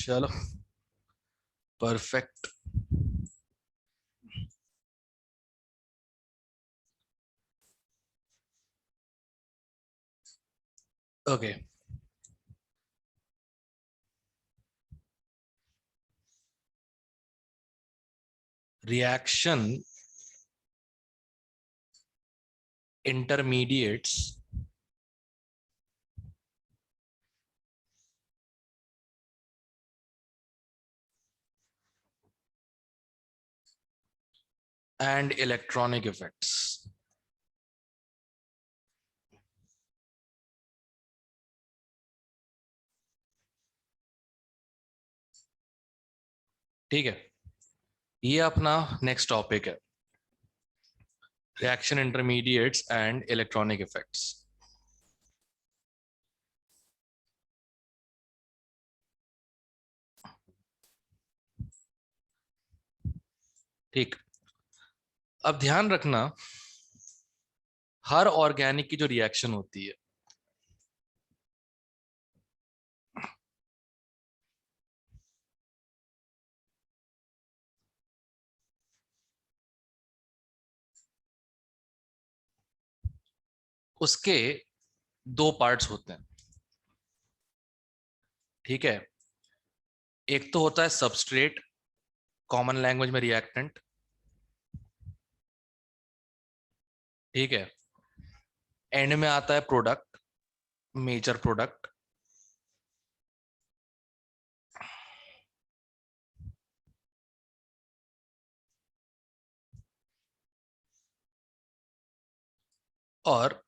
चलो perfect. Okay, reaction intermediates and electronic effects। ठीक है, ये अपना नेक्स्ट टॉपिक है, reaction intermediates and electronic effects. ठीक, अब ध्यान रखना, हर ऑर्गेनिक की जो रिएक्शन होती है उसके दो पार्ट्स होते हैं। ठीक है, एक तो होता है सबस्ट्रेट, कॉमन लैंग्वेज में रिएक्टेंट। ठीक है, एंड में आता है प्रोडक्ट, मेजर प्रोडक्ट। और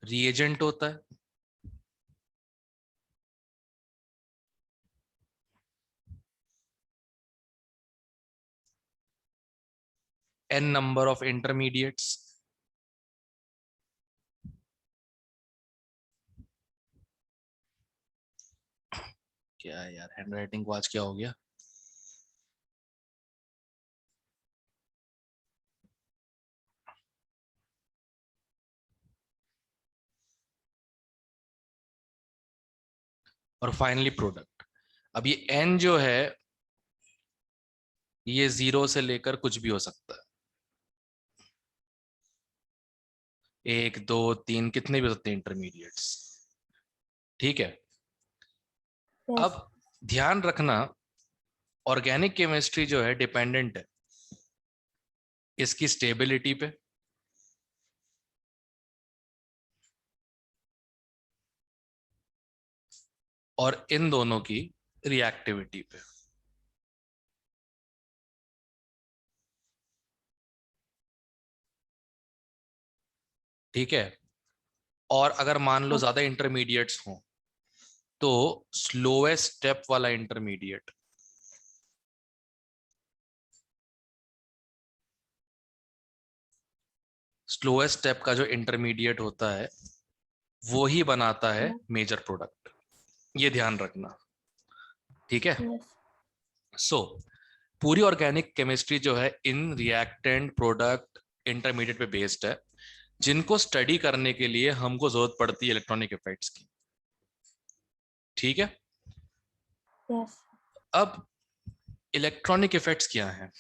रिएजेंट होता है, n नंबर ऑफ इंटरमीडिएट्स। क्या है यार, हैंडराइटिंग को आज क्या हो गया। और फाइनली प्रोडक्ट। अब ये n जो है, ये 0 से लेकर कुछ भी हो सकता है, 1 2 3 कितने भी हो सकते हैं इंटरमीडिएट्स। ठीक है, Yes. अब ध्यान रखना, ऑर्गेनिक केमिस्ट्री जो है डिपेंडेंट है इसकी स्टेबिलिटी पे, और इन दोनों की रिएक्टिविटी पे। ठीक है, और अगर मान लो ज्यादा इंटरमीडिएट्स हों तो स्लोएस्ट स्टेप वाला इंटरमीडिएट स्लोएस्ट स्टेप का जो इंटरमीडिएट होता है वो ही बनाता है मेजर प्रोडक्ट। ये ध्यान रखना। ठीक है, Yes. सो पूरी ऑर्गेनिक केमिस्ट्री जो है इन रिएक्टेंट प्रोडक्ट इंटरमीडिएट पे बेस्ड है, जिनको स्टडी करने के लिए हमको जरूरत पड़ती है इलेक्ट्रॉनिक इफेक्ट्स की। ठीक है, Yes. अब इलेक्ट्रॉनिक इफेक्ट्स क्या हैं?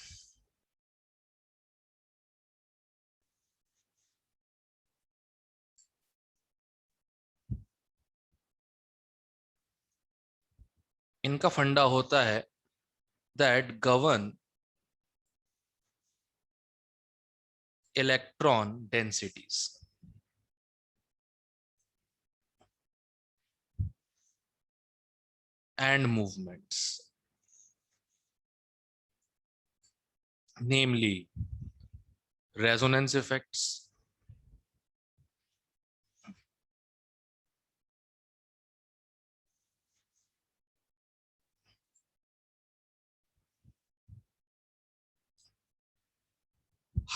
इनका फंडा होता है that govern electron densities and movements, namely resonance effects,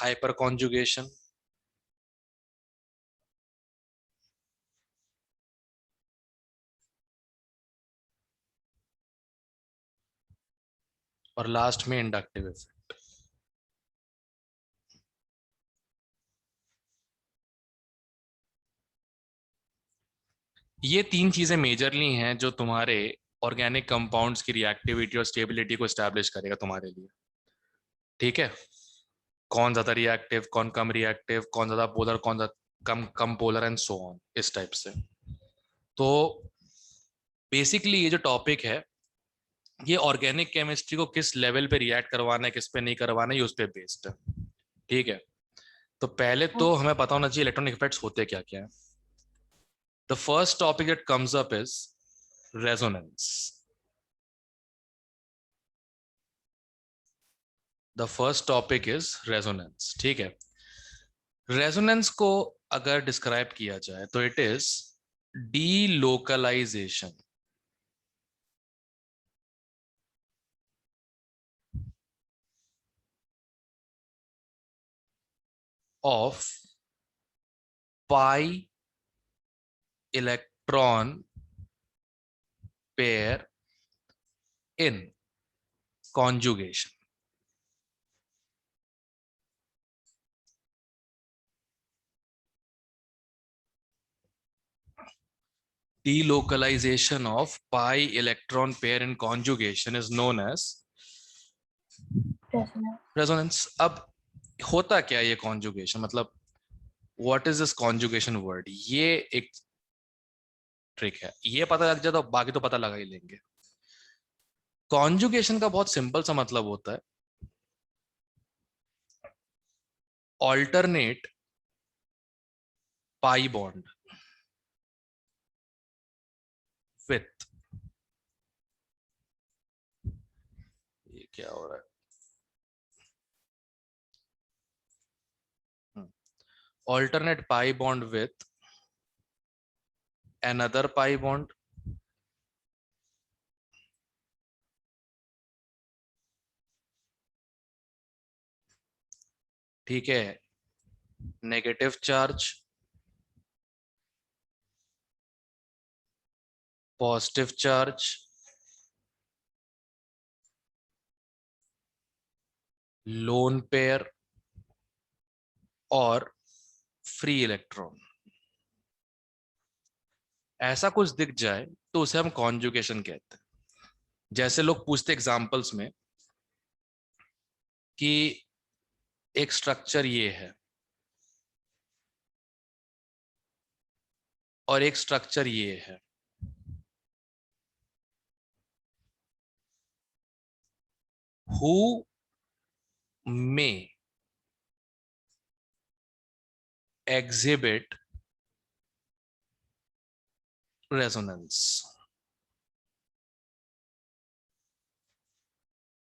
hyperconjugation, और लास्ट में इंडक्टिव इफेक्ट। ये तीन चीजें मेजरली हैं जो तुम्हारे ऑर्गेनिक कंपाउंड्स की रिएक्टिविटी और स्टेबिलिटी को एस्टैब्लिश करेगा तुम्हारे लिए। ठीक है, कौन ज्यादा रिएक्टिव, कौन कम रिएक्टिव, कौन ज्यादा पोलर, कौन ज्यादा कम कम पोलर, एंड सो ऑन, इस टाइप से। तो बेसिकली ये जो टॉपिक है, ये ऑर्गेनिक केमिस्ट्री को किस लेवल पे रिएक्ट करवाना है, किस पे नहीं करवाना है, ये उस पे बेस्ड है। ठीक है, तो पहले तो Yes. हमें पता होना चाहिए इलेक्ट्रॉनिक इफेक्ट्स होते क्या क्या है। The first topic that comes up is resonance. The first topic is resonance. ठीक है, रेजोनेंस को अगर डिस्क्राइब किया जाए तो it is delocalization of pi electron pair in conjugation. Delocalization of pi electron pair in conjugation is known as Resonance. resonance. अब होता क्या ये conjugation, मतलब what is this conjugation word? ये एक ट्रिक है, ये पता लग जाए तो बाकी तो पता लगा ही लेंगे। कॉन्जुगेशन का बहुत सिंपल सा मतलब होता है ऑल्टरनेट पाई बॉन्ड विथ, ये क्या हो रहा है, alternate pi bond with another pi bond ठीक है, negative charge, positive charge, lone pair और फ्री इलेक्ट्रॉन। ऐसा कुछ दिख जाए तो उसे हम कॉन्जुगेशन कहते हैं। जैसे लोग पूछते एग्जांपल्स में कि एक स्ट्रक्चर ये है और एक स्ट्रक्चर ये है, हु में exhibit resonance,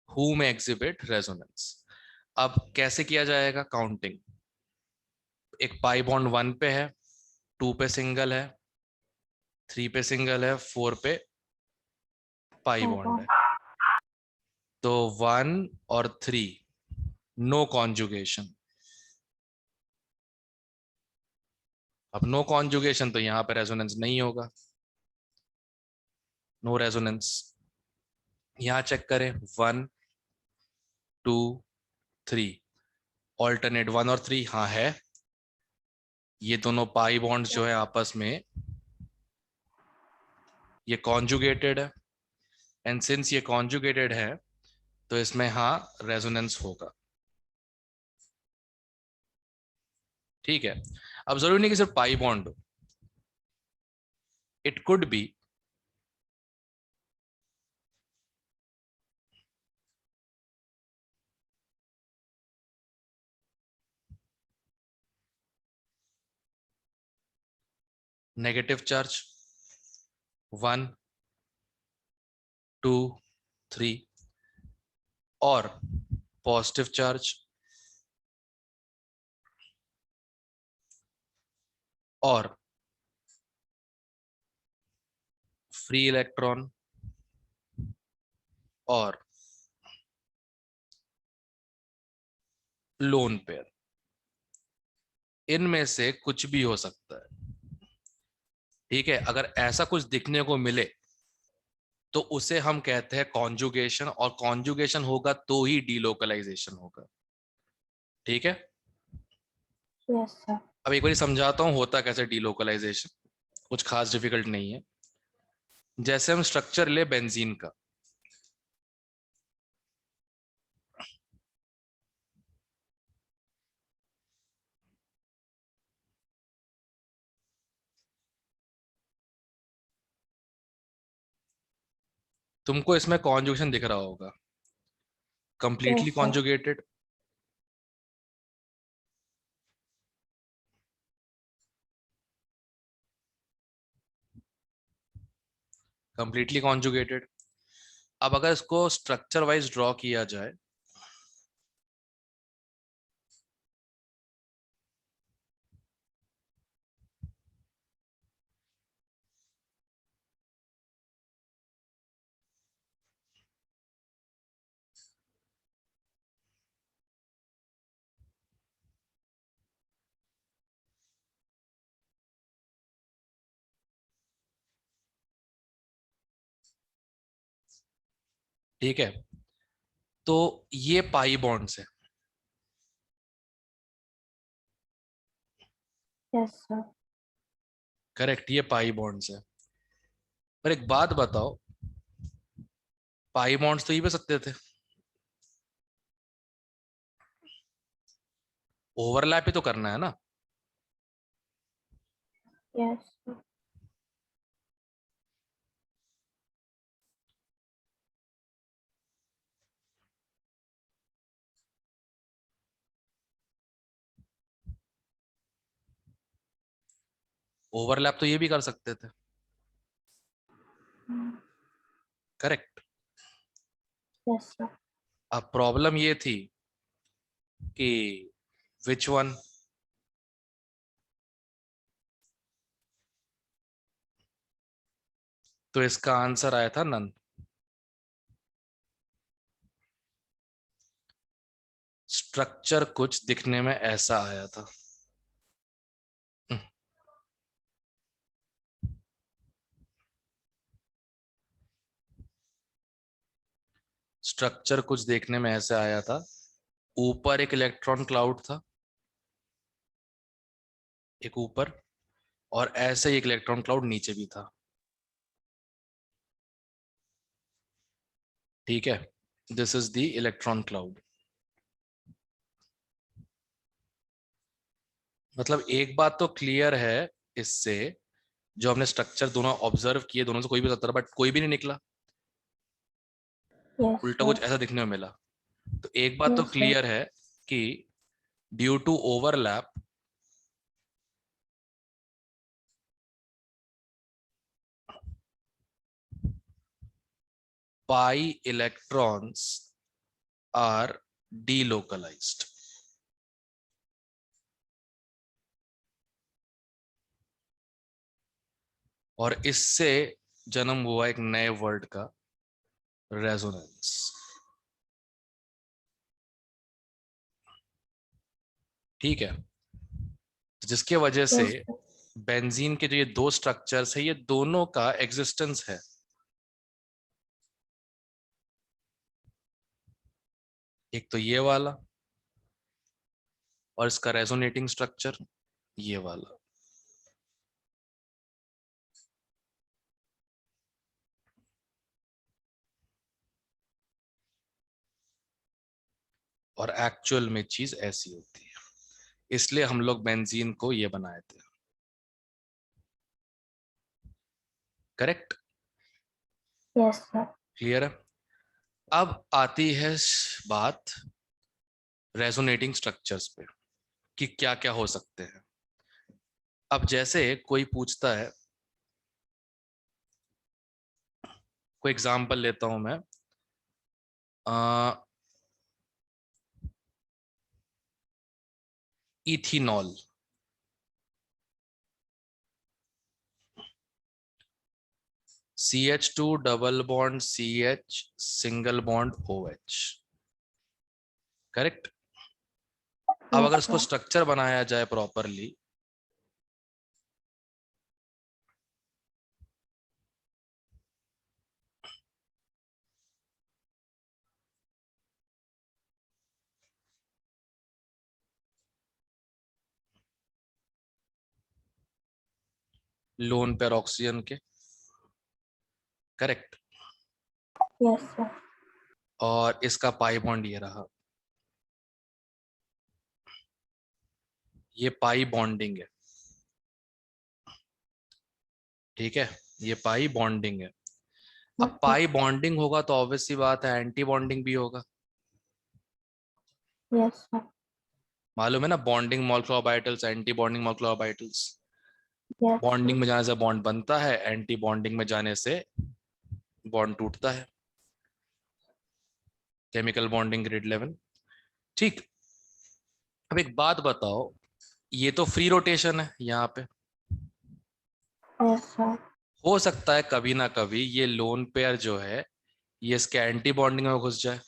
who में exhibit resonance। अब कैसे किया जाएगा काउंटिंग? एक पाई बॉन्ड 1 पे है, 2 पे सिंगल है, 3 पे सिंगल है, 4 पे पाई बॉन्ड है। तो 1 और 3 नो कॉन्जुगेशन। अब नो कॉन्जुगेशन तो यहां पे रेजोनेंस नहीं होगा, नो रेजोनेंस। यहां चेक करें 1 2 3, ऑल्टरनेट 1 और 3 हाँ है। ये दोनों पाई बॉन्ड्स जो है आपस में ये कॉन्जुगेटेड है, एंड सिंस ये कॉन्जुगेटेड है तो इसमें हाँ रेजोनेंस होगा। ठीक है, अब जरूरी नहीं कि सिर्फ पाई बॉन्ड हो, it could be negative charge 1 2 3 और पॉजिटिव चार्ज और फ्री इलेक्ट्रॉन और लोन पेयर। इनमें से कुछ भी हो सकता है। ठीक है, अगर ऐसा कुछ दिखने को मिले तो उसे हम कहते हैं कॉन्जुगेशन, और कॉन्जुगेशन होगा तो ही डीलोकलाइजेशन होगा। ठीक है, Yes, sir. अब एक बार समझाता हूं होता कैसे डीलोकलाइजेशन। कुछ खास डिफिकल्ट नहीं है। जैसे हम स्ट्रक्चर ले बेंजीन का, तुमको इसमें कॉन्जुगेशन दिख रहा होगा, completely Yes, sir. Conjugated, completely conjugated. अब अगर इसको स्ट्रक्चर वाइज ड्रॉ किया जाए, ठीक है, तो ये पाई बॉन्ड्स है। Yes, sir. करेक्ट, ये पाई बॉन्ड्स है। पर एक बात बताओ, पाई बॉन्ड्स तो ये भी सकते थे, ओवरलैप ही तो करना है ना। Yes, sir. ओवरलैप तो ये भी कर सकते थे। Mm. करेक्ट। Yes, sir. अब प्रॉब्लम ये थी कि विच वन, तो इसका आंसर आया था नन। स्ट्रक्चर कुछ दिखने में ऐसा आया था। स्ट्रक्चर कुछ देखने में ऐसे आया था, ऊपर एक इलेक्ट्रॉन क्लाउड था, एक ऊपर, और ऐसे ही एक इलेक्ट्रॉन क्लाउड नीचे भी था। ठीक है, this is the electron cloud. मतलब एक बात तो क्लियर है इससे, जो हमने स्ट्रक्चर दोनों ऑब्जर्व किए, दोनों से कोई भी सत्तर, बट कोई भी नहीं निकला, Yes, उल्टा sir. कुछ ऐसा दिखने में मिला। तो एक बात तो Yes, sir. क्लियर है कि due to overlap, pi electrons are delocalized। और इससे जन्म हुआ एक नए वर्ड का, रेजोनेंस। ठीक है, तो जिसके वजह से Yes, sir. बेंजीन के जो ये दो स्ट्रक्चर्स है, ये दोनों का एग्जिस्टेंस है। एक तो ये वाला, और इसका रेजोनेटिंग स्ट्रक्चर ये वाला। और एक्चुअल में चीज ऐसी होती है, इसलिए हम लोग बेंजीन को ये बनाए थे। Correct, Yes, sir. क्लियर है। अब आती है बात रेजोनेटिंग स्ट्रक्चर्स पे, कि क्या क्या हो सकते हैं। अब जैसे कोई पूछता है, कोई एग्जांपल लेता हूं मैं, ethanol. CH2 double bond CH single bond OH। Correct. अब Yes, अगर इसको sir. स्ट्रक्चर बनाया जाए प्रॉपरली, लोन पेयर ऑक्सीजन के, करेक्ट। Yes, sir. और इसका पाई बॉन्ड ये रहा, ये पाई बॉन्डिंग है, ठीक है, ये पाई बॉन्डिंग है। अब Okay. पाई बॉन्डिंग होगा तो ऑब्वियस सी बात है एंटी बॉन्डिंग भी होगा। Yes, sir. मालूम है ना, bonding molecular orbitals, anti bonding molecular orbitals. Yes, sir. Bonding में जाने से बॉन्ड बनता है, एंटी बॉन्डिंग में जाने से बॉन्ड टूटता है, केमिकल बॉन्डिंग ग्रेड 11। ठीक। अब एक बात बताओ, ये तो फ्री रोटेशन है यहाँ पे, Yes, sir. हो सकता है कभी ना कभी ये लोन पेयर जो है ये इसके एंटी बॉन्डिंग में घुस जाए at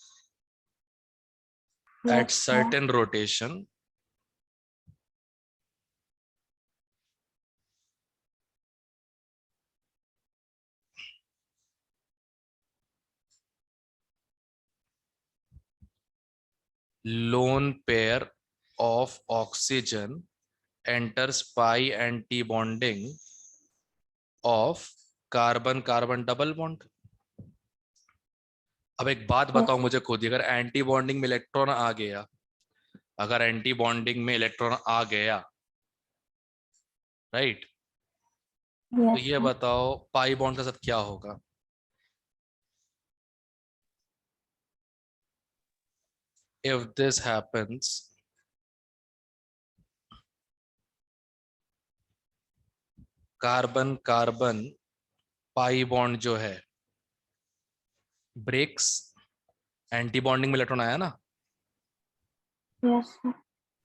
Yes, sir. Certain rotation. lone pair of oxygen enters pi anti-bonding of carbon carbon double bond. अब एक बात Yes, बताओ मुझे खुद ही, अगर एंटी बॉन्डिंग में इलेक्ट्रॉन आ गया, अगर एंटी बॉन्डिंग में इलेक्ट्रॉन आ गया, राइट, तो yes, ये sir. बताओ पाई बॉन्ड के साथ क्या होगा। If this happens, carbon carbon pi bond जो है ब्रेक्स, एंटी बॉन्डिंग में इलेक्ट्रॉन आया ना, Yes, sir.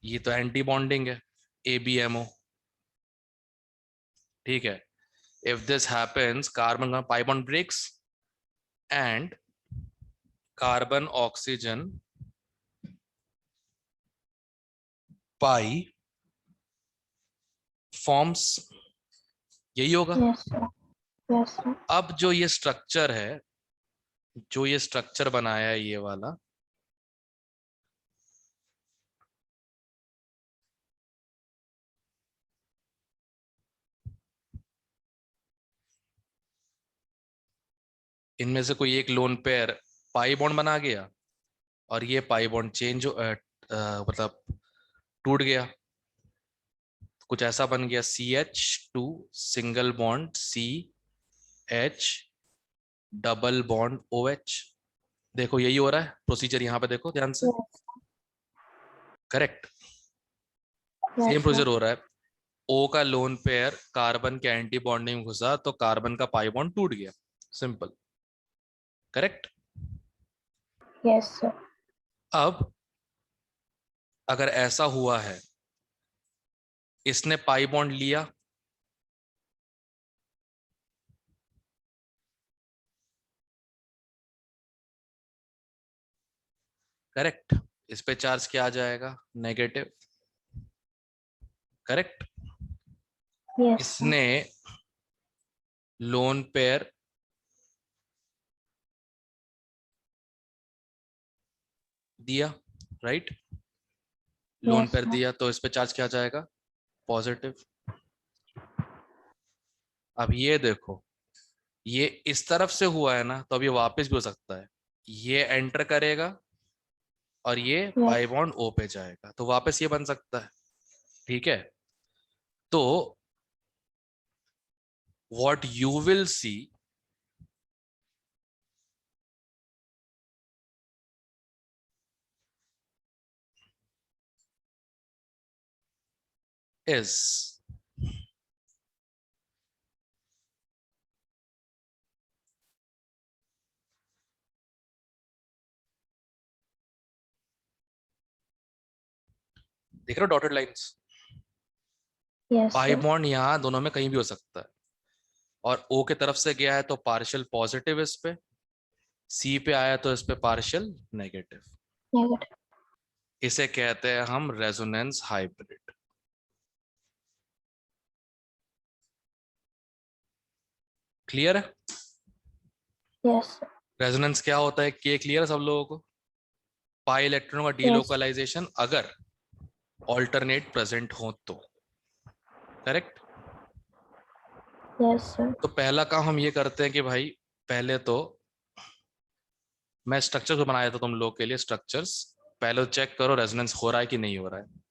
ये तो एंटी बॉन्डिंग है, ABMO, ठीक है। इफ दिस हैपेंस, कार्बन का pi bond breaks and carbon oxygen pi forms, यही होगा। Yes, sir. Yes, sir. अब जो ये स्ट्रक्चर है, जो ये स्ट्रक्चर बनाया है ये वाला, इनमें से कोई एक लोन पेयर पाई बॉन्ड बना गया और ये पाई बॉन्ड चेंज मतलब टूट गया, कुछ ऐसा बन गया CH2 single bond CH double bond OH। देखो यही हो रहा है प्रोसीजर यहाँ पे, देखो ध्यान से, Yes, correct, yes, same sir. Procedure हो रहा है। O का लोन पेयर कार्बन के एंटी बॉन्डिंग में घुसा तो कार्बन का पाई बॉन्ड टूट गया, सिंपल, करेक्ट। Yes, sir. अब अगर ऐसा हुआ है, इसने पाई बॉन्ड लिया, करेक्ट, इस पे चार्ज क्या आ जाएगा, नेगेटिव, करेक्ट। Yes, sir. इसने लोन पेयर दिया, right, loan Yes, pair sir. दिया तो इस पे चार्ज क्या आ जाएगा, पॉजिटिव। अब ये देखो, ये इस तरफ से हुआ है ना, तो अब ये वापस भी हो सकता है, ये एंटर करेगा और ये पाई Yes, बॉन्ड O पे जाएगा तो वापस ये बन सकता है, ठीक है। तो what you will see is देख रहे हो डॉटेड लाइंस, yes, पाई sir. बॉन्ड यहाँ दोनों में कहीं भी हो सकता है, और O की तरफ से गया है तो पार्शियल पॉजिटिव इस पे, C पे आया तो इस पे पार्शियल नेगेटिव। Negative. इसे कहते हैं हम रेजोनेंस हाइब्रिड। क्लियर है, Yes, sir. रेजोनेंस क्या होता है, के क्लियर है सब लोगों को, पाई इलेक्ट्रॉनों का Yes, डीलोकलाइजेशन अगर ऑल्टरनेट प्रेजेंट हो तो, करेक्ट। Yes, sir. तो पहला काम हम ये करते हैं कि भाई पहले तो मैं स्ट्रक्चर को बनाया था तुम लोग के लिए स्ट्रक्चर्स, पहले तो चेक करो रेजोनेंस हो रहा है कि नहीं हो रहा है।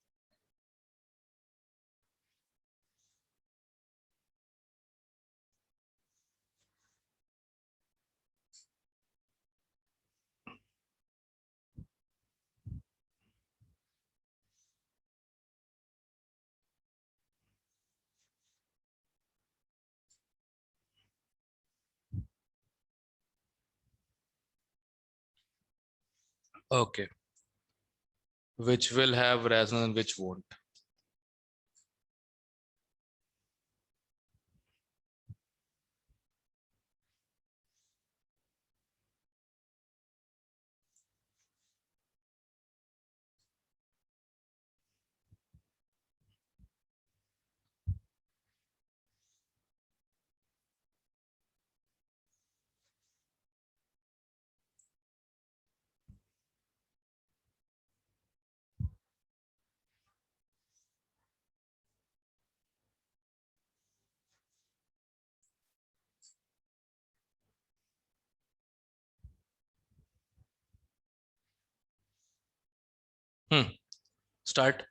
Okay, which will have resonance, which won't. Start.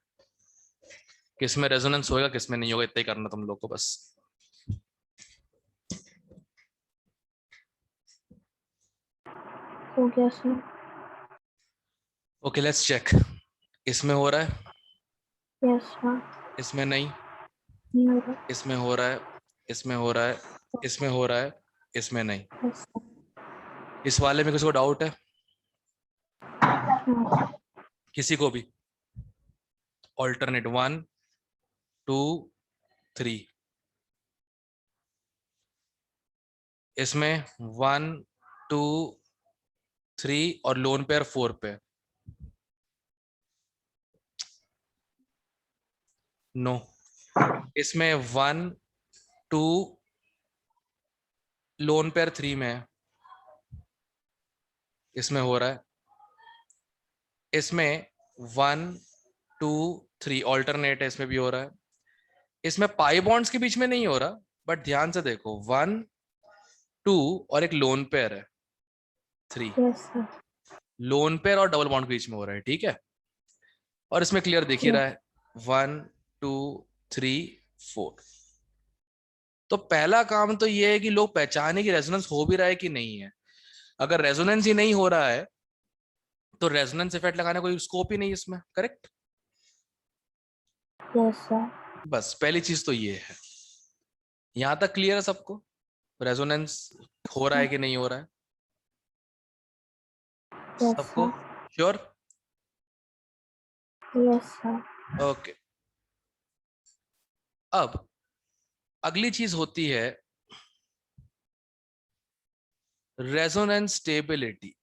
किस में रेजोनेंस होगा किस में नहीं होगा इतना ही करना तुम लोग को बस। हो गया सर। Okay let's check. इसमें हो रहा है, यस सर। इसमें नहीं, नहीं हो रहा। इसमें हो रहा है, इसमें हो रहा है, इसमें हो रहा है, इसमें नहीं। Yes sir. इस वाले में किसी को डाउट है? हाँ। किसी को भी? ऑल्टरनेट 1 2 3। इसमें 1 2 3 और लोन पेयर 4 पे। नो। इसमें 1 2 लोन पेयर 3 में है, इसमें हो रहा है। इसमें 1 2 3 ऑल्टरनेट है, इसमें भी हो रहा है। इसमें पाई बॉन्ड्स के बीच में नहीं हो रहा, बट ध्यान से देखो 1 2 और एक लोन पेयर है 3। Yes sir. लोन पेयर और डबल बॉन्ड के बीच में हो रहा है, ठीक है। और इसमें क्लियर दिख ही रहा है 1 2 3 4। तो पहला काम तो ये है कि लोग पहचाने कि रेजोनेंस हो भी रहा है कि नहीं है। अगर रेजोनेंस ही नहीं हो रहा है तो रेजोनेंस इफेक्ट लगाने कोई स्कोप ही नहीं इसमें, करेक्ट। Yes sir. बस पहली चीज तो ये है। यहां तक क्लियर है सबको? रेजोनेंस हो रहा है कि नहीं हो रहा है यस सबको? Sir. Sure? Yes sir. Okay. अब अगली चीज होती है रेजोनेंस स्टेबिलिटी।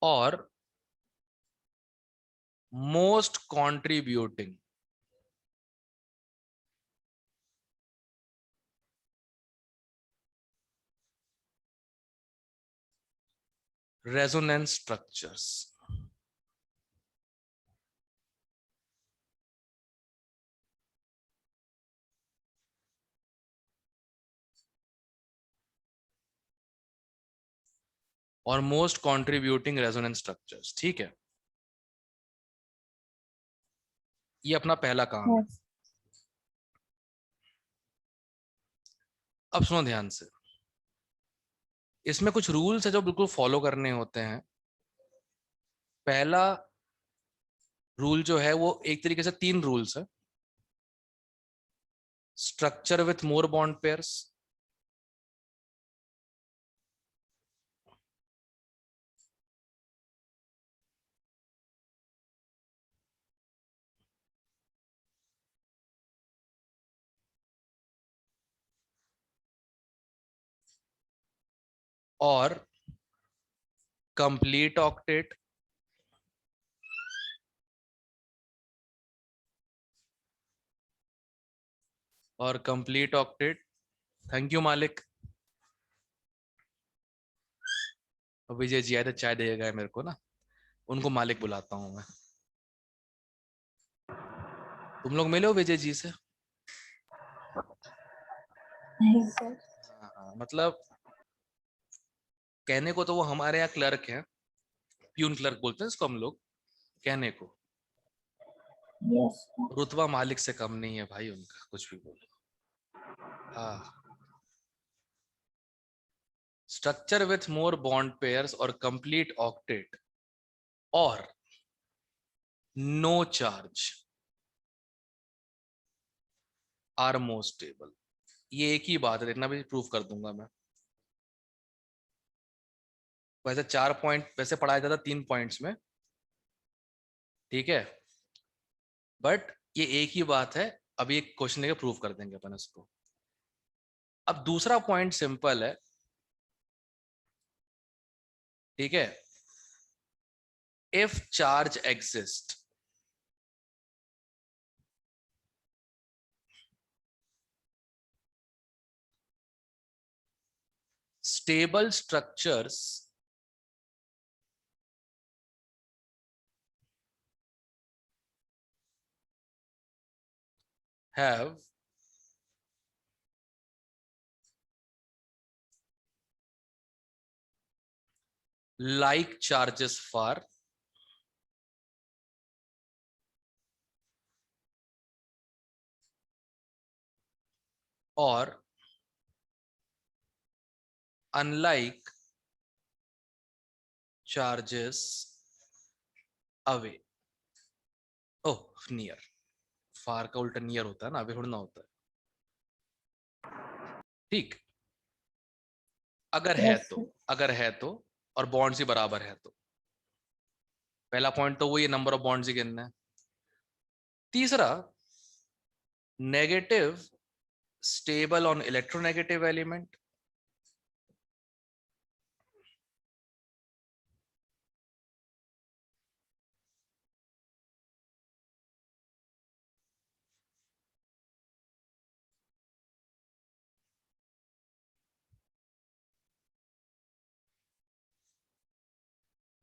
और मोस्ट कंट्रीब्यूटिंग रेजोनेंस स्ट्रक्चर्स। और मोस्ट कंट्रीब्यूटिंग रेजोनेंस स्ट्रक्चर्स, ठीक है। ये अपना पहला काम है। यस। अब सुनो ध्यान से, इसमें कुछ रूल्स है जो बिल्कुल फॉलो करने होते हैं। पहला रूल जो है वो एक तरीके से 3 रूल्स है। Structure with more bond pairs, और कंप्लीट ऑक्टेट, और कंप्लीट ऑक्टेट। थैंक यू मालिक। और विजय जी आए तो चाय दे गए मेरे को ना, उनको मालिक बुलाता हूँ मैं। तुम लोग मिले हो विजय जी से? नहीं सर। हाँ हाँ, मतलब कहने को तो वो हमारे यहाँ क्लर्क हैं, प्यून क्लर्क बोलते हैं इसको हम लोग कहने को। Yes sir. रुतबा मालिक से कम नहीं है भाई उनका, कुछ भी बोलो। हाँ। Structure with more bond pairs और कंप्लीट ऑक्टेट और no charge are more stable. ये एक ही बात है, इतना भी प्रूफ कर दूंगा मैं। वैसे 4 पॉइंट वैसे पढ़ाया जाता 3 पॉइंट्स में, ठीक है, बट ये एक ही बात है। अभी एक क्वेश्चन लेके प्रूफ कर देंगे अपन इसको। अब दूसरा पॉइंट सिंपल है, ठीक है। If charge exist, stable structures have like charges for or unlike charges away। Oh near, far का उल्टा नियर होता है ना, अवे थोड़ा ना होता है। ठीक, अगर है यस तो, सर। अगर है तो और बॉन्ड्स ही बराबर है तो। पहला पॉइंट तो वही नंबर ऑफ बॉन्ड्स ही गिनना है। तीसरा, negative stable on electronegative element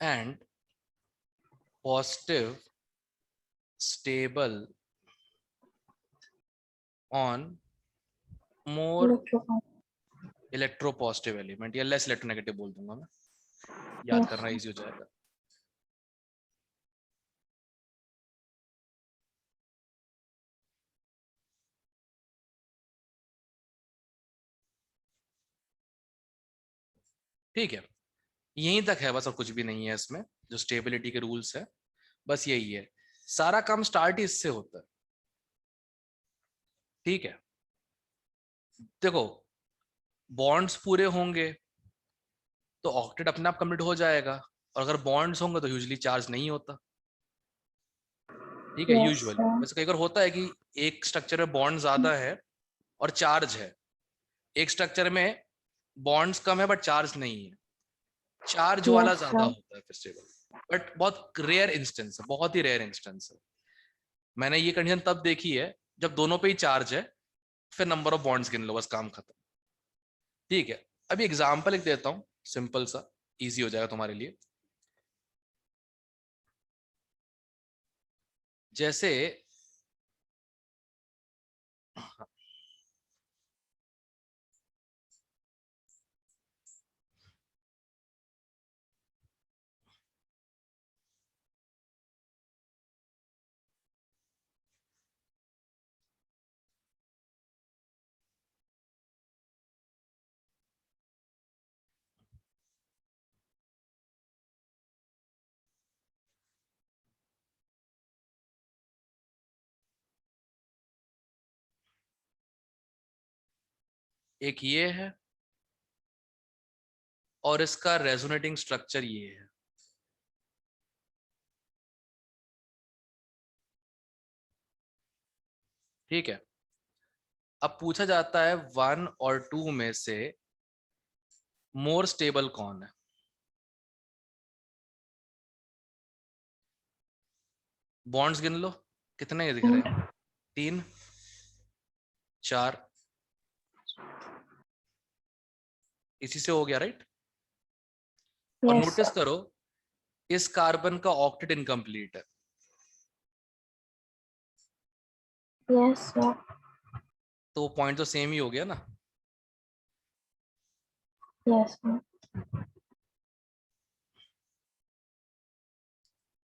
and positive stable on more electro. Electropositive element, या लेस इलेक्ट्रोनेगेटिव बोल दूंगा मैं, याद यस करना सर। इजी हो जाएगा। ठीक है, यहीं तक है बस, और कुछ भी नहीं है इसमें। जो स्टेबिलिटी के रूल्स है बस यही है, सारा काम स्टार्ट ही इससे होता है। ठीक है, देखो बॉन्ड्स पूरे होंगे तो ऑक्टेट अपने आप कंप्लीट हो जाएगा, और अगर बॉन्ड्स होंगे तो यूजुअली चार्ज नहीं होता। ठीक है, यस यूजुअली। सर। वैसे कई बार होता है कि एक स्ट्रक्चर में बॉन्ड ज्यादा है और चार्ज है, एक स्ट्रक्चर में बॉन्ड्स कम है बट चार्ज नहीं है, चार्ज वाला यस ज्यादा सर। होता है फिर स्टेबल। बट बहुत रेयर इंस्टेंस है, बहुत ही रेयर इंस्टेंस है। मैंने ये कंडीशन तब देखी है जब दोनों पे ही चार्ज है, फिर नंबर ऑफ बॉन्ड्स गिन लो, बस काम खत्म। ठीक है, अभी एग्जांपल एक देता हूं, सिंपल सा, इजी हो जाएगा तुम्हारे लिए। जैसे एक ये है और इसका रेजोनेटिंग स्ट्रक्चर ये है। ठीक है, अब पूछा जाता है 1 और 2 में से मोर स्टेबल कौन है। बॉन्ड्स गिन लो, कितने दिख रहे हैं? 3, 4, इसी से हो गया राइट। और Yes, नोटिस sir. करो इस कार्बन का ऑक्टेट इनकम्प्लीट है, Yes, sir. तो पॉइंट तो सेम ही हो गया ना। Yes, sir.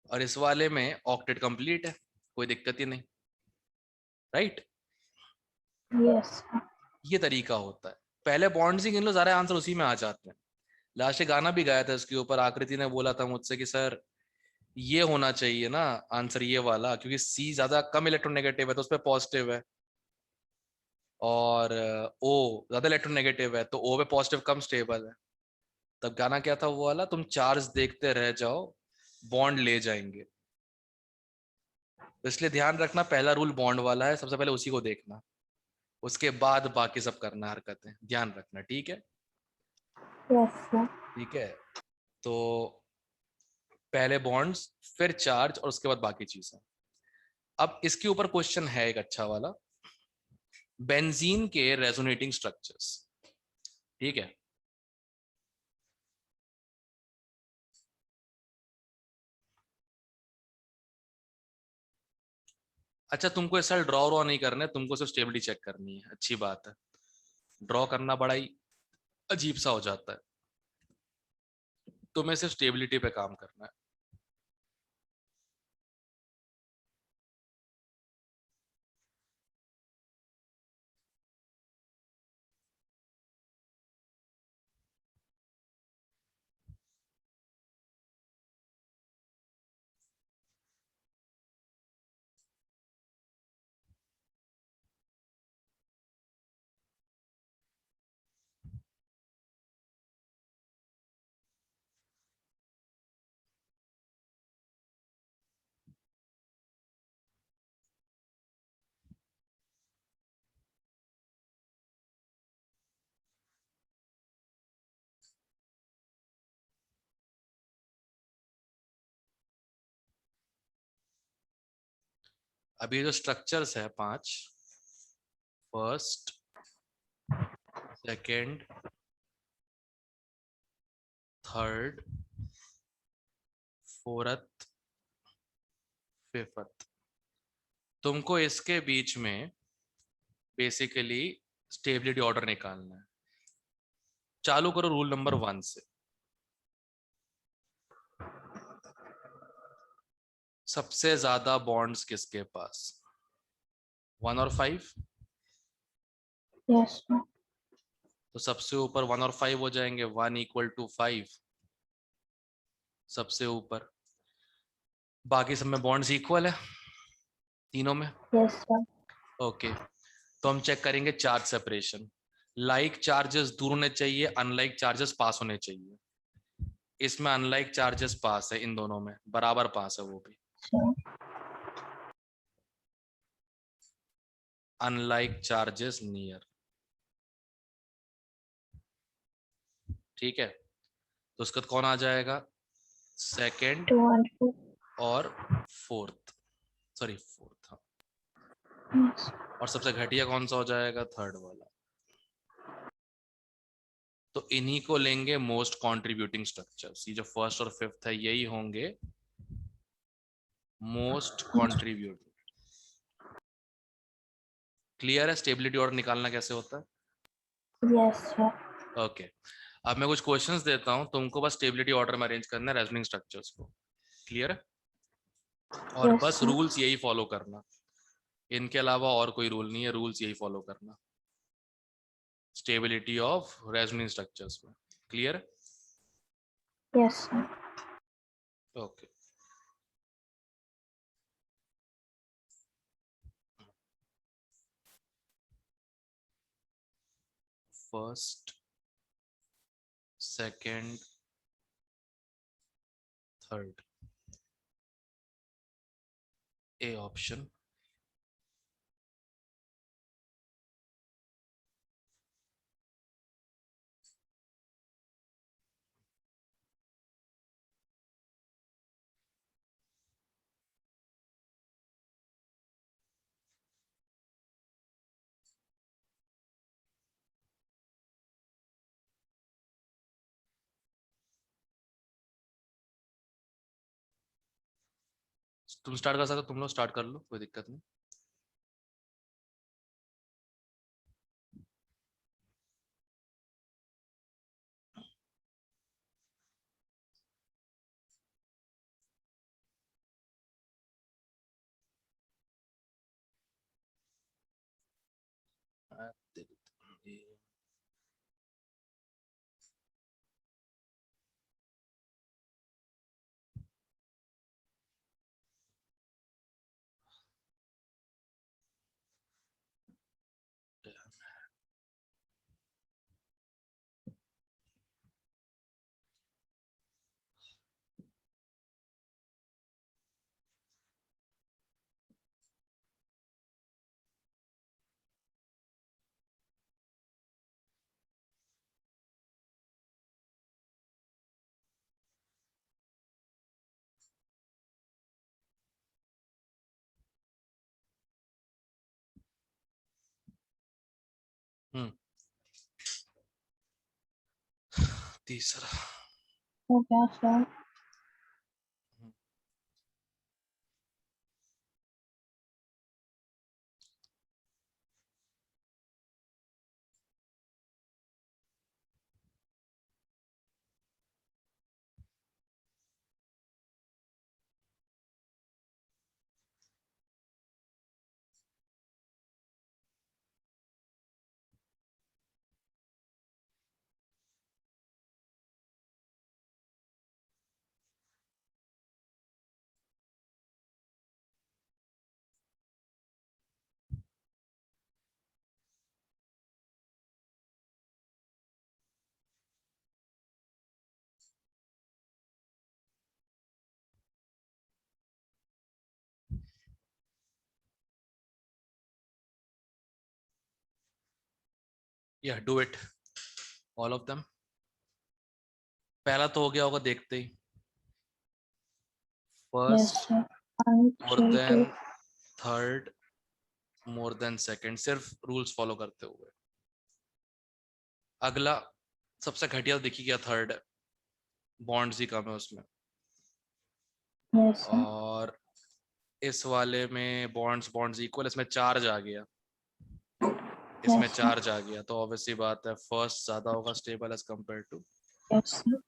और इस वाले में ऑक्टेट कंप्लीट है, कोई दिक्कत ही नहीं, राइट। Yes, sir. ये तरीका होता है, पहले बॉन्ड्स ही गिन लो, सारे आंसर उसी में आ जाते हैं। लास्ट गाना भी गाया था इसके ऊपर, आकृति ने बोला था मुझसे कि सर ये होना चाहिए ना आंसर ये वाला, क्योंकि सी ज्यादा कम इलेक्ट्रोनेगेटिव है तो उस पर पॉजिटिव है, और ओ ज्यादा इलेक्ट्रोनेगेटिव है तो ओ पे पॉजिटिव कम स्टेबल है। तब गाना क्या था वो वाला, तुम चार्ज देखते रह जाओ बॉन्ड ले जाएंगे। तो इसलिए ध्यान रखना, पहला रूल बॉन्ड वाला है, सबसे पहले उसी को देखना, उसके बाद बाकी सब करना हरकतें, ध्यान रखना, ठीक है। Yes, sir. ठीक है, तो पहले बॉन्ड्स, फिर चार्ज, और उसके बाद बाकी चीजें। अब इसके ऊपर क्वेश्चन है एक अच्छा वाला, बेंजीन के रेजोनेटिंग स्ट्रक्चर्स, ठीक है। अच्छा तुमको इस साल ड्रॉ व्रॉ नहीं करना है, तुमको सिर्फ स्टेबिलिटी चेक करनी है, अच्छी बात है। ड्रॉ करना बड़ा ही अजीब सा हो जाता है, तुम्हें सिर्फ स्टेबिलिटी पे काम करना है। अभी जो स्ट्रक्चर्स है 5, first, second, third, fourth, fifth, तुमको इसके बीच में बेसिकली स्टेबिलिटी ऑर्डर निकालना है। चालू करो रूल नंबर 1 से। सबसे ज्यादा बॉन्ड्स किसके पास, 1 और 5, Yes, sir. तो सबसे ऊपर 1 और 5 हो जाएंगे, 1 इक्वल टू 5 सबसे ऊपर। बाकी सब में बॉन्ड्स इक्वल है तीनों में, Yes, sir. ओके। तो हम चेक करेंगे चार्ज सेपरेशन, लाइक चार्जेस दूर होने चाहिए, अनलाइक चार्जेस पास होने चाहिए। इसमें अनलाइक चार्जेस पास है, इन दोनों में बराबर पास है वो भी, Sir. अनलाइक चार्जेस नियर, ठीक है। तो उसका कौन आ जाएगा, सेकंड 2 and 4. और फोर्थ, सॉरी फोर्थ, हाँ। Yes. और सबसे घटिया कौन सा हो जाएगा, थर्ड वाला। तो इन्हीं को लेंगे मोस्ट कंट्रीब्यूटिंग स्ट्रक्चर्स, ये जो फर्स्ट और फिफ्थ है यही होंगे मोस्ट कंट्रीब्यूटिंग। क्लियर है स्टेबिलिटी ऑर्डर निकालना कैसे होता Yes, sir. है, ओके। अब मैं कुछ क्वेश्चंस देता हूं, तुमको बस स्टेबिलिटी ऑर्डर में अरेंज करना है रेजोनिंग स्ट्रक्चर्स को, क्लियर है। और Yes, बस sir. रूल्स यही फॉलो करना, इनके अलावा और कोई रूल नहीं है, रूल्स यही फॉलो करना स्टेबिलिटी ऑफ रेजोनिंग स्ट्रक्चर्स में, clear. Yes, sir. Okay, first, second, third, A option, तुम स्टार्ट कर सकते हो, तुम लोग स्टार्ट कर लो, कोई दिक्कत नहीं। हम्म। तीसरा। हो गया सर। या do it all of them. पहला तो हो गया होगा देखते ही, yes first sir. 1 more 3 2। Then third more than second, सिर्फ रूल्स फॉलो करते हुए। अगला सबसे घटिया दिखी गया थर्ड है, बॉन्ड्स ही कम है उसमें। Yes sir. और इस वाले में बॉन्ड्स बॉन्ड्स इक्वल, इसमें चार्ज आ गया, इसमें यस सर। चार्ज आ गया, तो ऑब्वियसली बात है फर्स्ट ज्यादा होगा stable as compare to. Yes sir.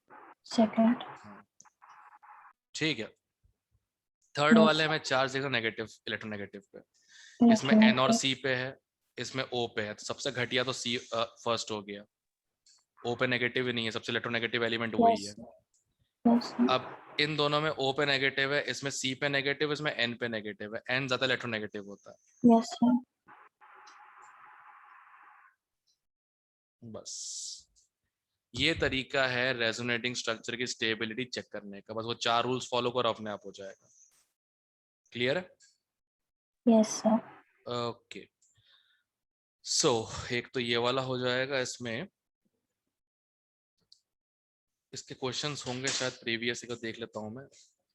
Second. ठीक है। थर्ड यस वाले में चार्ज देखो नेगेटिव, इलेक्ट्रोनेगेटिव पे, इसमें एन और इलेक्ट्रोनेगेटिव। सी पे है, इसमें ओ पे है, तो सबसे घटिया तो सी फर्स्ट हो गया। ओ पे नेगेटिव ही नहीं है, सबसे इलेक्ट्रोनेगेटिव एलिमेंट वही यस है। Yes sir. अब इन दोनों में ओ पे नेगेटिव है, इसमें सी पे नेगेटिव, इसमें एन पे नेगेटिव है, एन ज्यादा इलेक्ट्रोनेगेटिव होता यस सर। है। बस ये तरीका है रेजोनेटिंग स्ट्रक्चर की स्टेबिलिटी चेक करने का, बस वो चार रूल्स फॉलो करो, अपने आप हो जाएगा। क्लियर है? Yes sir. ओके। सो एक तो ये वाला हो जाएगा, इसमें इसके क्वेश्चंस होंगे शायद प्रीवियस को देख लेता हूँ मैं,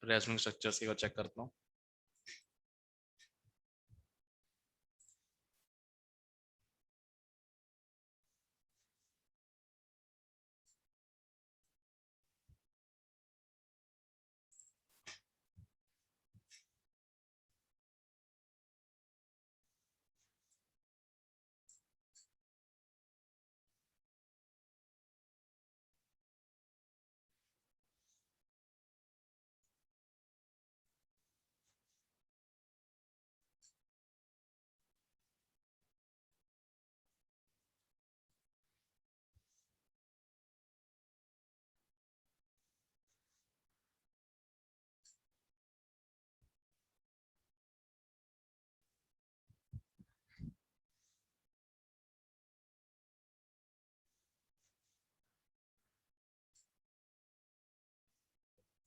रेजोनेटिंग स्ट्रक्चर्स को चेक करता हूँ।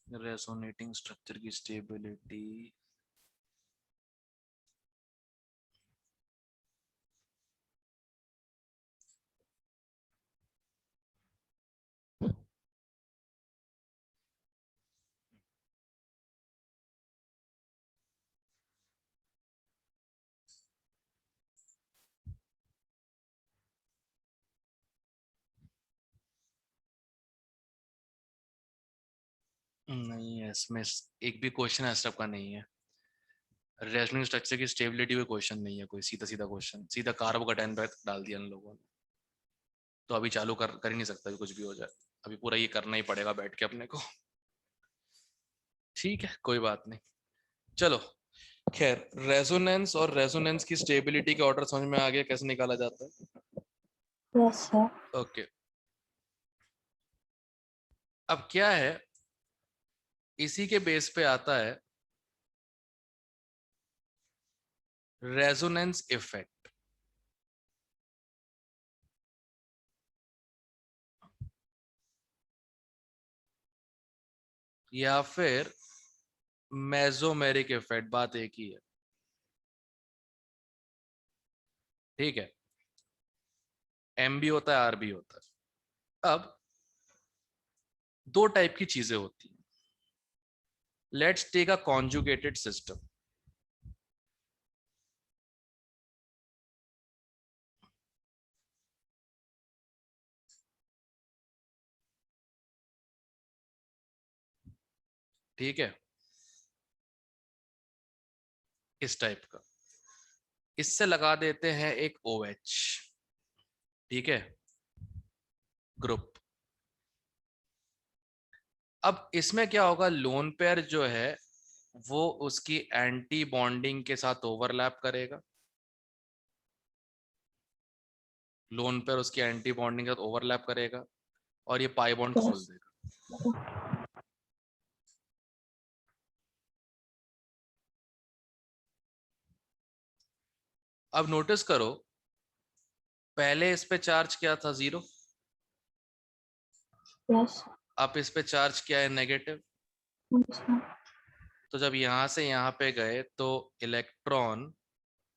रेजोनेटिंग स्ट्रक्चर की स्टेबिलिटी, नहीं है इसमें, एक भी क्वेश्चन ऐसा का नहीं है। रेजोनेंस स्ट्रक्चर की स्टेबिलिटी कोई क्वेश्चन नहीं है, कोई सीधा सीधा क्वेश्चन, सीधा कार्बो का 10 पे डाल दिया इन लोगों ने। तो अभी चालू कर ही नहीं सकता, कुछ भी हो जाए। अभी पूरा ये करना ही पड़ेगा बैठ के अपने को। ठीक है, कोई बात नहीं, चलो। खैर, रेजोनेंस और रेजोनेंस की स्टेबिलिटी का ऑर्डर समझ में आ गया कैसे निकाला जाता है? Yes, sir. ओके। अब क्या है, इसी के बेस पे आता है रेजोनेंस इफेक्ट। या फिर मेसोमेरिक इफेक्ट, बात एक ही है। ठीक है, एम भी होता है, आर भी होता है। अब दो टाइप की चीजें होती हैं। Let's take a conjugated system. ठीक है, इस टाइप का, इससे लगा देते हैं एक OH। ठीक है, ग्रुप। अब इसमें क्या होगा, लोन पेयर जो है वो उसकी एंटी बॉन्डिंग के साथ ओवरलैप करेगा। लोन पेयर उसकी एंटी बॉन्डिंग के साथ ओवरलैप करेगा और ये पाई बॉन्ड खोल Yes. देगा। अब नोटिस करो, पहले इस पे चार्ज क्या था, 0। Yes. अब इस पे चार्ज क्या है, नेगेटिव। Yes, sir. तो जब यहां से यहां पे गए तो इलेक्ट्रॉन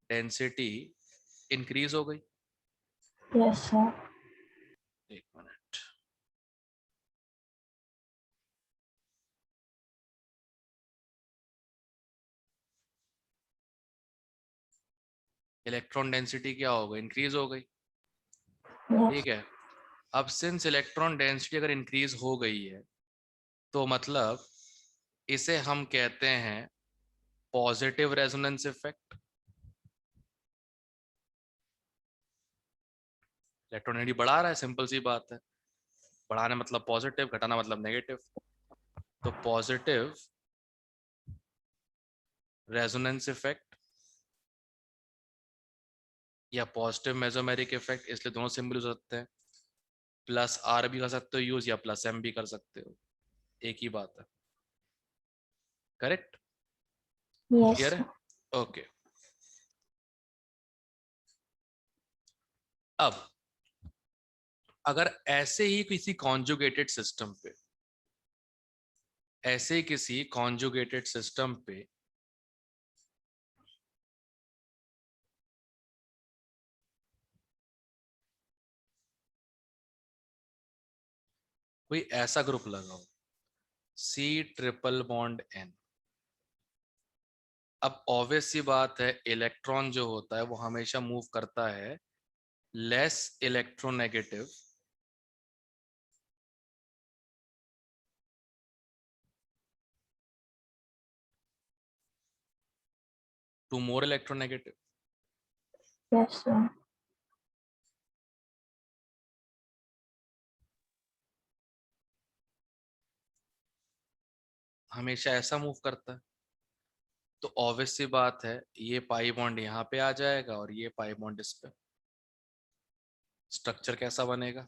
डेंसिटी इंक्रीज हो गई। Yes, sir. एक मिनट, इलेक्ट्रॉन डेंसिटी क्या हो गई, इंक्रीज हो गई। Yes. ठीक है, अब सिंस इलेक्ट्रॉन डेंसिटी अगर इंक्रीज हो गई है तो मतलब इसे हम कहते हैं positive resonance effect. Electron density बढ़ा रहा है, सिंपल सी बात है। बढ़ाना मतलब पॉजिटिव, घटाना मतलब नेगेटिव। तो पॉजिटिव रेजोनेंस इफेक्ट या पॉजिटिव मेसोमेरिक इफेक्ट, इसलिए दोनों सिंबल यूज होते हैं। प्लस आर भी कर सकते हो यूज, या प्लस एम भी कर सकते हो, एक ही बात है। करेक्ट? Yes, क्लियर है? sir. ओके। अब अगर ऐसे ही किसी कॉन्जुगेटेड सिस्टम पे, ऐसे ही किसी कॉन्जुगेटेड सिस्टम पे कोई ऐसा ग्रुप लगाओ, C ट्रिपल बॉन्ड N। अब ऑब्वियस सी बात है, इलेक्ट्रॉन जो होता है वो हमेशा मूव करता है less electronegative to more electronegative. Yes, sir. हमेशा ऐसा मूव करता है। तो ऑब्वियस सी बात है, ये पाई बॉन्ड यहाँ पे आ जाएगा और ये पाई बॉन्ड इस पे। स्ट्रक्चर कैसा बनेगा?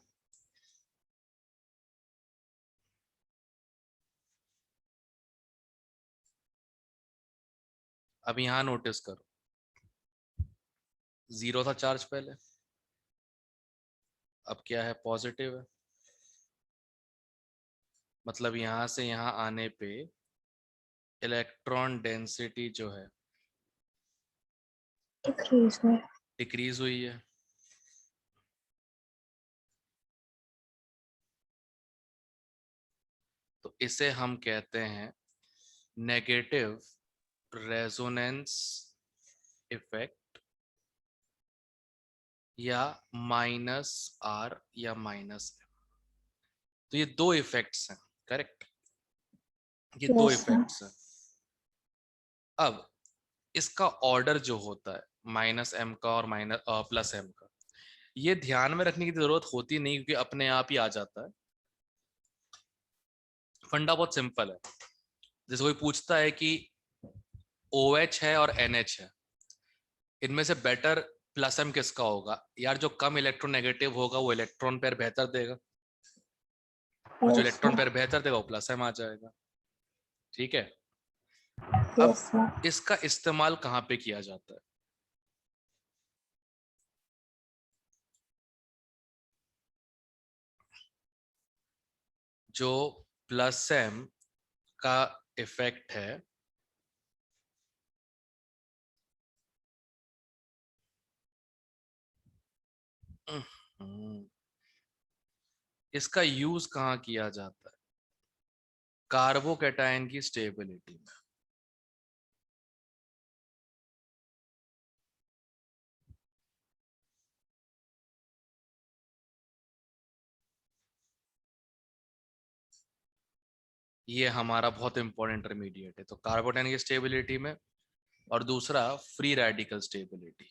अब यहाँ नोटिस करो, 0 था चार्ज पहले, अब क्या है, पॉजिटिव है। मतलब यहाँ से यहाँ आने पे इलेक्ट्रॉन डेंसिटी जो है Decrease में. डिक्रीज हुई है। तो इसे हम कहते हैं नेगेटिव रेजोनेंस इफेक्ट, या -R या -M। तो ये दो इफेक्ट्स हैं। करेक्ट, ये दो Yes, sir. इफेक्ट्स हैं। अब इसका ऑर्डर जो होता है -m का और +m का, ये ध्यान में रखने की जरूरत होती नहीं क्योंकि अपने आप ही आ जाता है। फंडा बहुत सिंपल है। जैसे कोई पूछता है कि OH है और NH है, इनमें से बेटर +m किसका होगा? यार जो कम इलेक्ट्रोनेगेटिव होगा वो इलेक्ट्रॉन पेयर बेहतर देगा, और जो Yes, इलेक्ट्रॉन sir. पेयर बेहतर देगा वो +m आ जाएगा। ठीक है। अब Yes, sir. इसका इस्तेमाल कहाँ पे किया जाता है? जो +m का इफेक्ट है इसका यूज कहाँ किया जाता है? कार्बोकैटायन की स्टेबिलिटी में। ये हमारा बहुत इंपॉर्टेंट इंटरमीडिएट है। तो कार्बोकैटायन की स्टेबिलिटी में, और दूसरा free radical stability.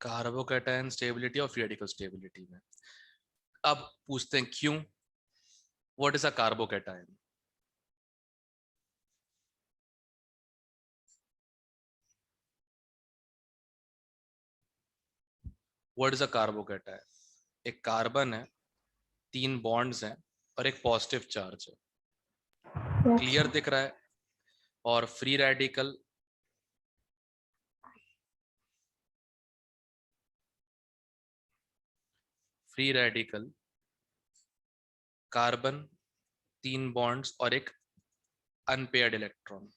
Carbocation stability और फ्री रेडिकल स्टेबिलिटी में। अब पूछते हैं क्यों? What is a carbocation? What is a carbocation? एक कार्बन है, 3 बॉन्ड्स हैं और एक पॉजिटिव चार्ज है। Yes, clear sir. दिख रहा है? और free radical, free radical carbon, 3 bonds और एक अनपेयर्ड इलेक्ट्रॉन।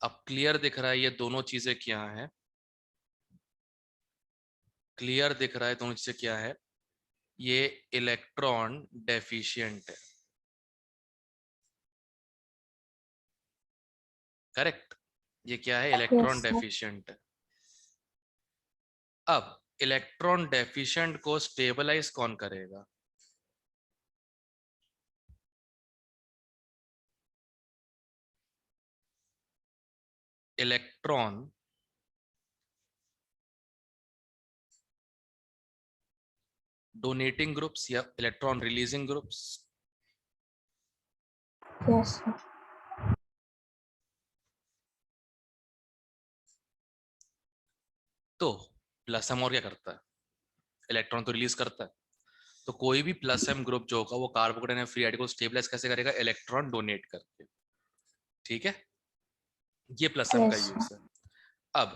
अब क्लियर दिख रहा है ये दोनों चीजें क्या हैं? क्लियर दिख रहा है दोनों चीजें क्या है? ये इलेक्ट्रॉन डेफिशिएंट है। करेक्ट। ये क्या है? Electron Yes, sir. डेफिशिएंट है। अब इलेक्ट्रॉन डेफिशिएंट को स्टेबलाइज कौन करेगा? इलेक्ट्रॉन डोनेटिंग ग्रुप्स या electron releasing groups? Yes, sir. तो +m और क्या करता है? इलेक्ट्रॉन तो रिलीज करता है। तो कोई भी +m ग्रुप जो होगा वो कार्बोकैटायन या फ्री रेडिकल को स्टेबलाइज कैसे करेगा? इलेक्ट्रॉन डोनेट करके। ठीक है, ये +m का Yes, sir. यूज है। अब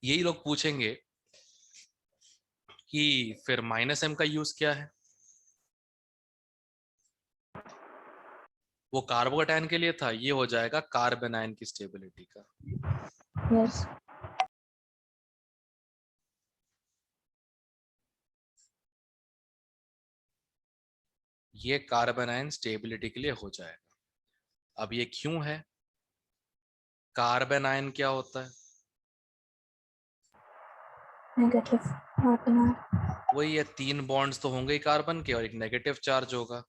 यही लोग पूछेंगे कि फिर -m का यूज क्या है? वो कार्बोकैटायन के लिए था, ये हो जाएगा कार्बन आयन की स्टेबिलिटी का। Yes. ये कार्बन आयन स्टेबिलिटी के लिए हो जाएगा। अब ये क्यों है? कार्बन आयन क्या होता है? Negative. Partner. वही है, 3 बॉन्ड्स तो होंगे ही कार्बन के और एक नेगेटिव चार्ज होगा।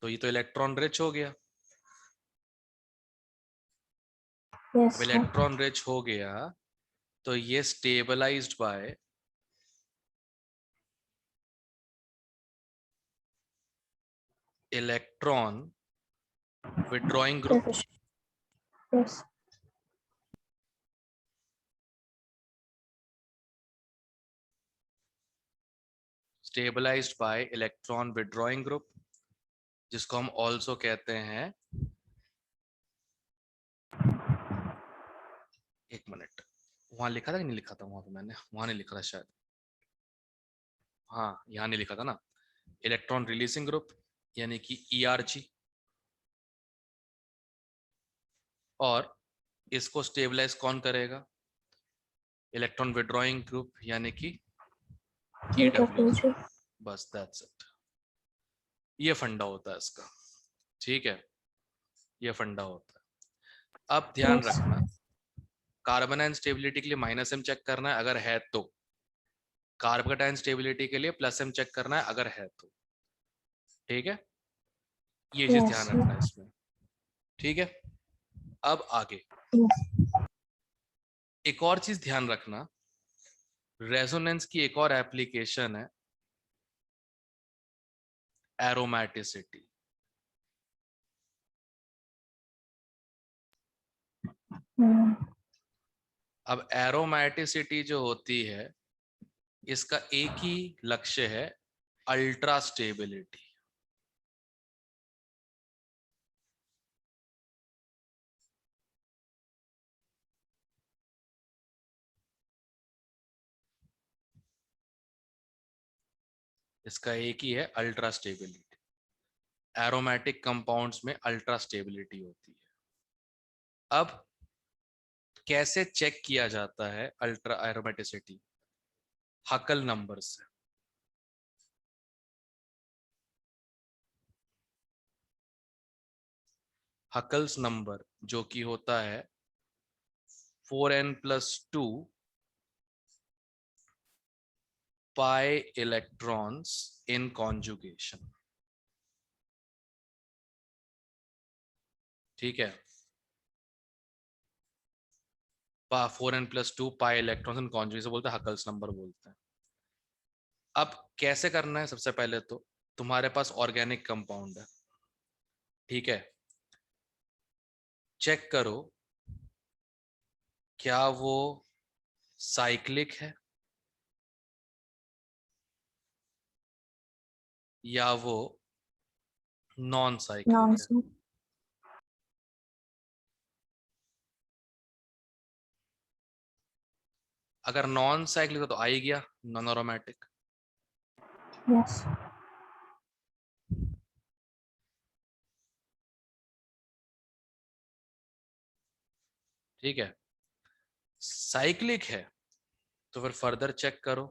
तो ये तो इलेक्ट्रॉन रिच हो गया। Yes, अब sir. इलेक्ट्रॉन रिच हो गया तो ये stabilized by electron withdrawing group. Deficient. Yes. Stabilized by electron withdrawing group, जिसको हम ऑल्सो कहते हैं, एक मिनट, वहां लिखा था कि नहीं लिखा था? वहां पे मैंने वहां नहीं लिखा था शायद। हाँ, यहाँ नहीं लिखा था ना। इलेक्ट्रॉन रिलीजिंग ग्रुप यानी कि ERG, और इसको स्टेबलाइज कौन करेगा? इलेक्ट्रॉन विड्रॉइंग ग्रुप यानी कि EWG। EWG. बस दैट्स इट। ये फंडा होता है इसका, ठीक है, ये फंडा होता है। अब ध्यान Yes. रखना, कार्बन आयन स्टेबिलिटी के लिए माइनस एम चेक करना है अगर है तो, कार्बन आयन स्टेबिलिटी के लिए प्लस एम चेक करना है अगर है तो, ठीक है, ये चीज ध्यान Yes. रखना है इसमें, ठीक है। अब आगे Yes. एक और चीज ध्यान रखना, रेजोनेंस की एक और एप्लीकेशन है एरोमेटिसिटी। Hmm. अब एरोमेटिसिटी जो होती है, इसका एक ही लक्ष्य है, अल्ट्रा स्टेबिलिटी। इसका एक ही है, अल्ट्रा स्टेबिलिटी। एरोमेटिक कंपाउंड्स में अल्ट्रा स्टेबिलिटी होती है। अब कैसे चेक किया जाता है अल्ट्रा एरोमेटिसिटी? हकल नंबर से। हकल्स नंबर जो कि होता है 4n+2 pi electrons in conjugation, ठीक है, 4n+2 pi electrons in conjugation बोलते हैं, हकल्स नंबर बोलते हैं। अब कैसे करना है? सबसे पहले तो तुम्हारे पास ऑर्गेनिक कंपाउंड है, ठीक है, चेक करो क्या वो साइक्लिक है या वो नॉन साइक्लिक है। Non-smoke. अगर नॉन साइक्लिक हो तो आ ही गया नॉन एरोमेटिक। Yes. ठीक है, साइक्लिक है तो फिर फर्दर चेक करो,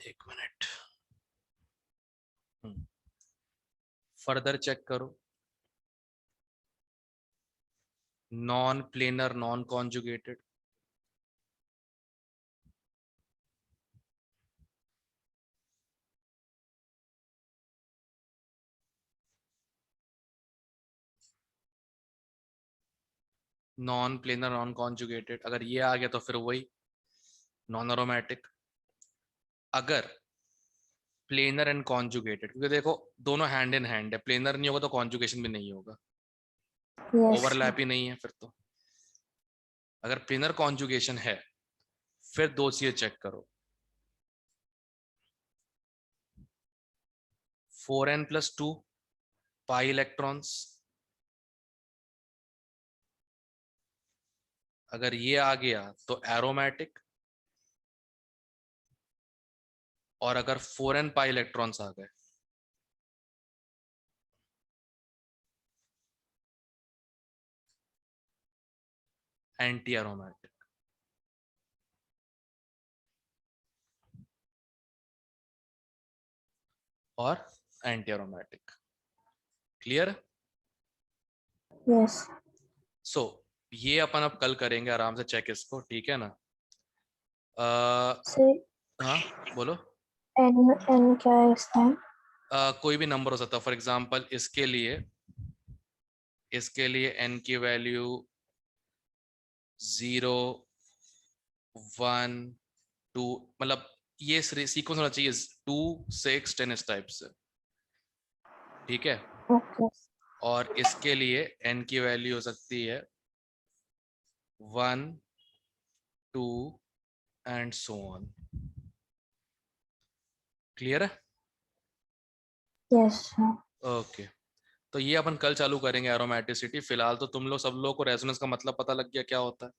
एक मिनट, फर्दर चेक करो, non planar non conjugated, non planar non conjugated, अगर ये आ गया तो फिर वही नॉन एरोमेटिक। अगर प्लेनर एंड कॉन्जुगेटेड, क्योंकि देखो दोनों हैंड इन हैंड है, प्लेनर नहीं होगा तो कॉन्जुगेशन भी नहीं होगा, Yes. ओवरलैप ही नहीं है फिर तो। अगर प्लेनर कॉन्जुगेशन है फिर दो चीजें चेक करो, 4n+2 पाई इलेक्ट्रॉन्स, अगर ये आ गया तो एरोमेटिक, और अगर 4n पाई इलेक्ट्रॉन्स आ गए एंटी एरोमेटिक। और एंटी एरोमेटिक, क्लियर? Yes. सो ये अपन अब कल करेंगे आराम से चेक इसको, ठीक है ना? Say हाँ बोलो। N क्या है इसका? कोई भी नंबर हो सकता है, फॉर एग्जांपल इसके लिए n की वैल्यू 0 1 2, मतलब ये सीक्वेंस होना चाहिए 2 6 10 इस टाइप से, ठीक है। Okay. और इसके लिए n की वैल्यू हो सकती है 1 2 एंड सो ऑन, क्लियर है? Yes. ओके, तो ये अपन कल चालू करेंगे एरोमेटिसिटी। फिलहाल तो तुम लोग सब लोगों को रेजोनेंस का मतलब पता लग गया क्या होता है।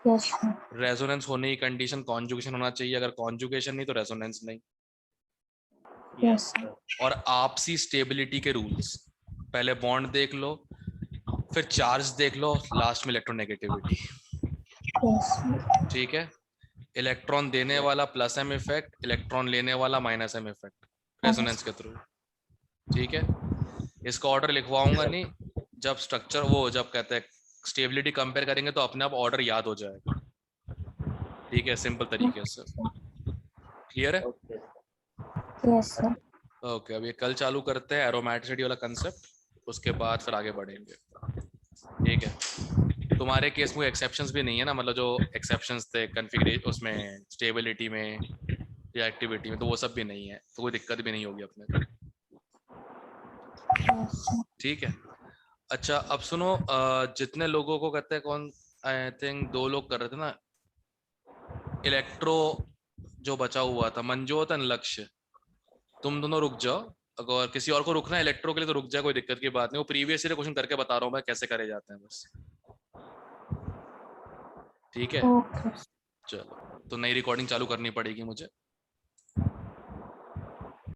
Yes. रेजोनेंस होने की कंडीशन कॉन्जुगेशन होना चाहिए, अगर कॉन्जुगेशन नहीं तो रेजोनेंस नहीं। Yes. और आपसी स्टेबिलिटी के रूल्स, पहले बॉन्ड देख लो, फिर चार्ज देख लो, लास्ट में इलेक्ट्रोनेगेटिविटी। Yes, sir. ठीक है, इलेक्ट्रॉन देने वाला प्लस एम इफेक्ट, इलेक्ट्रॉन लेने वाला माइनस एम इफेक्ट रेजोनेंस के थ्रू। ठीक है, इसका ऑर्डर लिखवाऊंगा नहीं, जब स्ट्रक्चर वो जब कहते हैं स्टेबिलिटी कंपेयर करेंगे तो अपने आप ऑर्डर याद हो जाएगा। ठीक है, सिंपल तरीके से। क्लियर है? Yes, sir. ओके, अब ये कल चालू करते हैं एरोमेटिसिटी वाला कंसेप्ट, उसके बाद फिर आगे बढ़ेंगे। ठीक है, तुम्हारे केस में एक्सेप्शंस भी नहीं है ना, मतलब जो एक्सेप्शंस थे कॉन्फ़िगरेशन उसमें, स्टेबिलिटी में या एक्टिविटी में, तो वो सब भी नहीं है, तो कोई दिक्कत भी नहीं होगी अपने को। Yes, sir. ठीक है, अच्छा अब सुनो, जितने लोगों को कहते हैं कौन, आई थिंक 2 लोग कर रहे थे ना इलेक्ट्रो, जो बचा हुआ था मंजोत एंड लक्ष्य, तुम दोनों रुक जाओ। अगर किसी और को रुकना है इलेक्ट्रो के लिए तो रुक जाए, कोई दिक्कत की बात नहीं, वो प्रीवियस ईयर क्वेश्चन करके बता रहा हूँ मैं कैसे करे जाते हैं बस। ठीक है, Okay. चलो तो नई रिकॉर्डिंग चालू करनी पड़ेगी मुझे।